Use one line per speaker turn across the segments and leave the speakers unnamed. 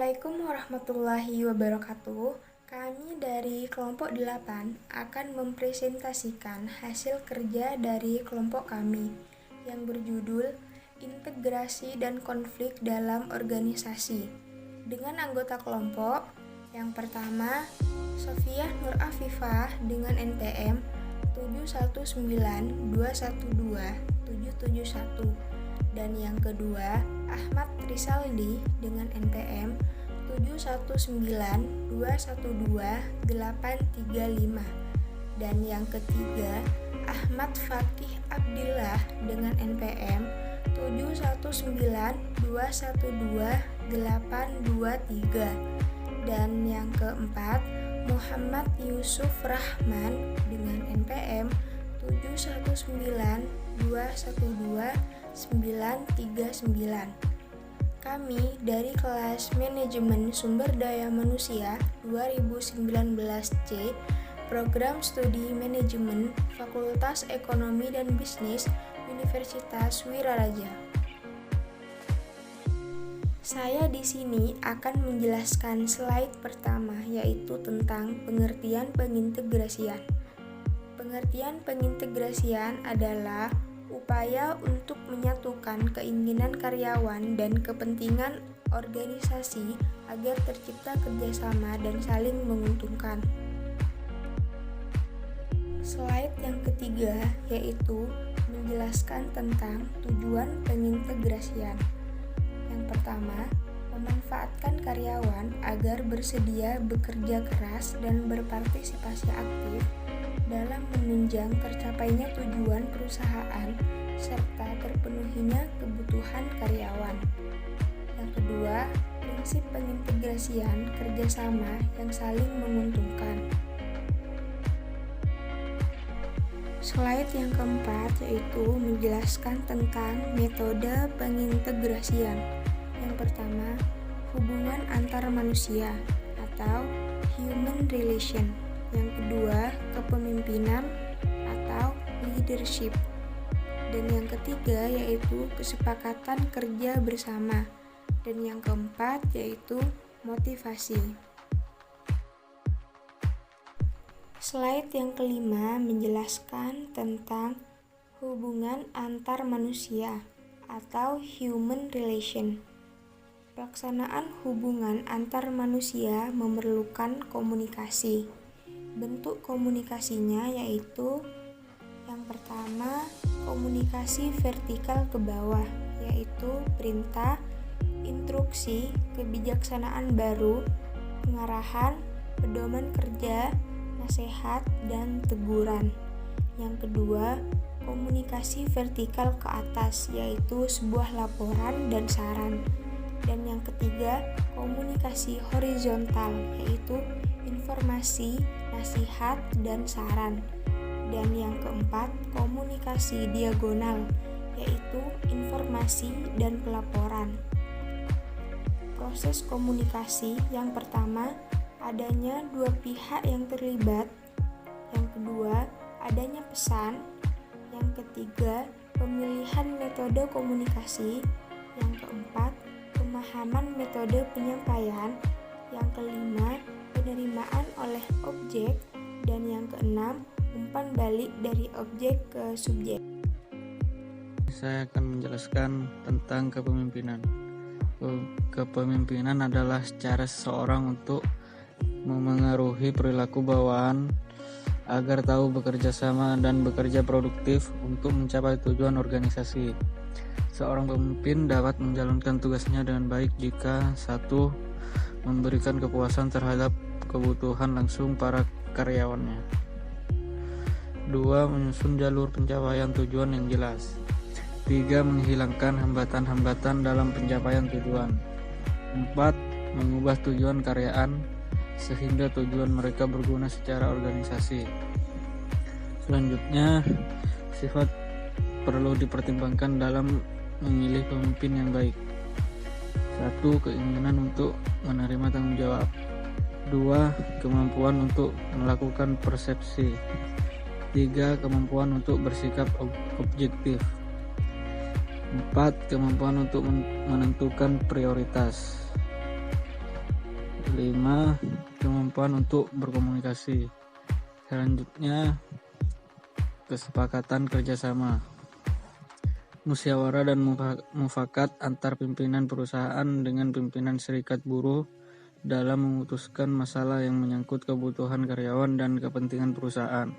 Assalamualaikum warahmatullahi wabarakatuh. Kami dari kelompok 8 akan mempresentasikan hasil kerja dari kelompok kami yang berjudul Integrasi dan Konflik dalam Organisasi. Dengan anggota kelompok yang pertama, Sofiah Nur Afifah dengan NPM 719212771, dan yang kedua Ahmad Risaldi dengan NPM 719212835, dan yang ketiga Ahmad Fakih Abdillah dengan NPM 719212823, dan yang keempat Muhammad Yusuf Rahman dengan NPM 71921123939. Kami dari kelas Manajemen Sumber Daya Manusia 2019C, Program Studi Manajemen, Fakultas Ekonomi dan Bisnis, Universitas Wiraraja. Saya di sini akan menjelaskan slide pertama, yaitu tentang pengertian pengintegrasian. Pengertian pengintegrasian adalah upaya untuk menyatukan keinginan karyawan dan kepentingan organisasi agar tercipta kerjasama dan saling menguntungkan. Slide yang ketiga yaitu menjelaskan tentang tujuan pengintegrasian. Yang pertama, memanfaatkan karyawan agar bersedia bekerja keras dan berpartisipasi aktif dalam menunjang tercapainya tujuan perusahaan serta terpenuhinya kebutuhan karyawan. Yang kedua, prinsip pengintegrasian kerjasama yang saling menguntungkan. Slide yang keempat yaitu menjelaskan tentang metode pengintegrasian. Yang pertama, hubungan antar manusia atau human relation. Yang kedua, kepemimpinan atau leadership. Dan yang ketiga yaitu kesepakatan kerja bersama. Dan yang keempat yaitu motivasi. Slide yang kelima menjelaskan tentang hubungan antar manusia atau human relation. Pelaksanaan hubungan antar manusia memerlukan komunikasi. Bentuk komunikasinya yaitu yang pertama, komunikasi vertikal ke bawah, yaitu perintah, instruksi, kebijaksanaan baru, pengarahan, pedoman kerja, nasihat, dan teguran. Yang kedua, komunikasi vertikal ke atas, yaitu sebuah laporan dan saran. Dan yang ketiga, komunikasi horizontal, yaitu informasi, nasihat, dan saran. Dan yang keempat, komunikasi diagonal, yaitu informasi dan pelaporan. Proses komunikasi yang pertama, adanya dua pihak yang terlibat. Yang kedua, adanya pesan. Yang ketiga, pemilihan metode komunikasi. Yang keempat, pemahaman metode penyampaian. Yang kelima, penerimaan oleh objek. Dan yang keenam, umpan balik dari objek ke subjek.
Saya akan menjelaskan tentang kepemimpinan. Kepemimpinan adalah cara seseorang untuk memengaruhi perilaku bawahan agar tahu bekerja sama dan bekerja produktif untuk mencapai tujuan organisasi. Seorang pemimpin dapat menjalankan tugasnya dengan baik jika 1. Memberikan kepuasan terhadap kebutuhan langsung para karyawannya. 2. Menyusun jalur pencapaian tujuan yang jelas. 3. Menghilangkan hambatan-hambatan dalam pencapaian tujuan. 4. Mengubah tujuan karyaan sehingga tujuan mereka berguna secara organisasi. Selanjutnya, sifat perlu dipertimbangkan dalam memilih pemimpin yang baik. 1. Keinginan untuk menerima tanggung jawab. 2. Kemampuan untuk melakukan persepsi. 3. Kemampuan untuk bersikap objektif. 4. Kemampuan untuk menentukan prioritas. 5. Kemampuan untuk berkomunikasi. Selanjutnya, kesepakatan kerjasama. Musyawarah dan mufakat antar pimpinan perusahaan dengan pimpinan serikat buruh dalam memutuskan masalah yang menyangkut kebutuhan karyawan dan kepentingan perusahaan.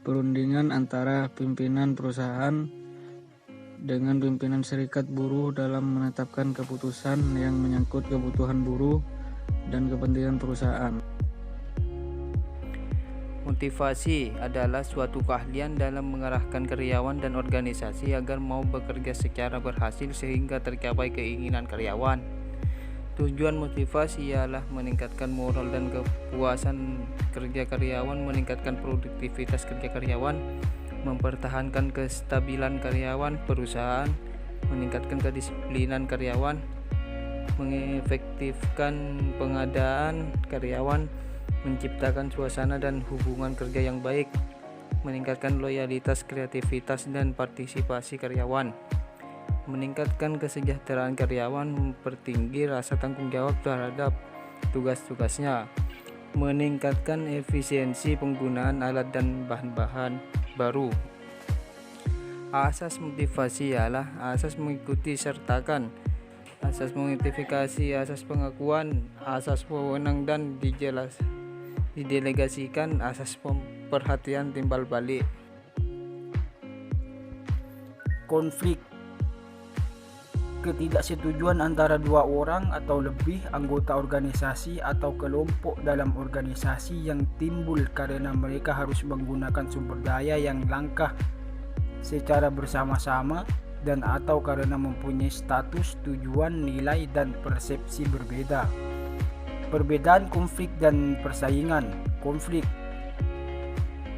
Perundingan antara pimpinan perusahaan dengan pimpinan serikat buruh dalam menetapkan keputusan yang menyangkut kebutuhan buruh dan kepentingan perusahaan.
Motivasi adalah suatu keahlian dalam mengarahkan karyawan dan organisasi agar mau bekerja secara berhasil sehingga tercapai keinginan karyawan. Tujuan motivasi ialah meningkatkan moral dan kepuasan kerja karyawan, meningkatkan produktivitas kerja karyawan, mempertahankan kestabilan karyawan perusahaan, meningkatkan kedisiplinan karyawan, mengefektifkan pengadaan karyawan, menciptakan suasana dan hubungan kerja yang baik, meningkatkan loyalitas, kreativitas, dan partisipasi karyawan, meningkatkan kesejahteraan karyawan, mempertinggi rasa tanggung jawab terhadap tugas-tugasnya, meningkatkan efisiensi penggunaan alat dan bahan-bahan baru. Asas motivasi ialah asas mengikuti sertakan, asas motivasi, asas pengakuan, asas wewenang dan didelegasikan, asas perhatian timbal balik.
Konflik. Ketidaksetujuan antara dua orang atau lebih anggota organisasi atau kelompok dalam organisasi yang timbul karena mereka harus menggunakan sumber daya yang langka secara bersama-sama dan atau karena mempunyai status, tujuan, nilai, dan persepsi berbeda. Perbedaan konflik dan persaingan. Konflik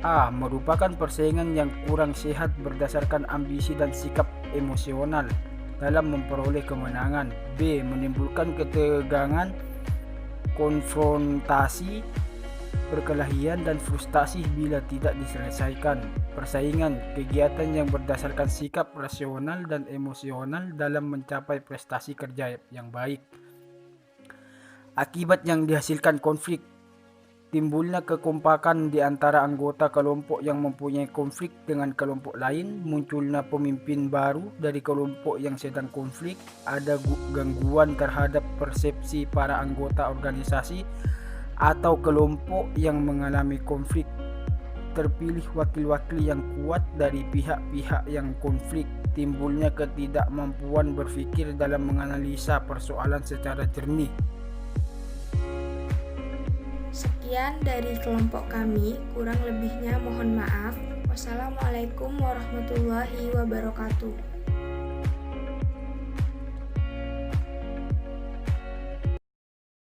A. Merupakan persaingan yang kurang sehat berdasarkan ambisi dan sikap emosional dalam memperoleh kemenangan. B. Menimbulkan ketegangan, konfrontasi, perkelahian, dan frustasi bila tidak diselesaikan. Persaingan, kegiatan yang berdasarkan sikap rasional dan emosional dalam mencapai prestasi kerja yang baik. Akibat yang dihasilkan konflik: timbulnya kekompakan di antara anggota kelompok yang mempunyai konflik dengan kelompok lain, munculnya pemimpin baru dari kelompok yang sedang konflik, ada gangguan terhadap persepsi para anggota organisasi atau kelompok yang mengalami konflik, terpilih wakil-wakil yang kuat dari pihak-pihak yang konflik, timbulnya ketidakmampuan berpikir dalam menganalisa persoalan secara jernih.
Sekian dari kelompok kami, kurang lebihnya mohon maaf. Wassalamualaikum warahmatullahi wabarakatuh.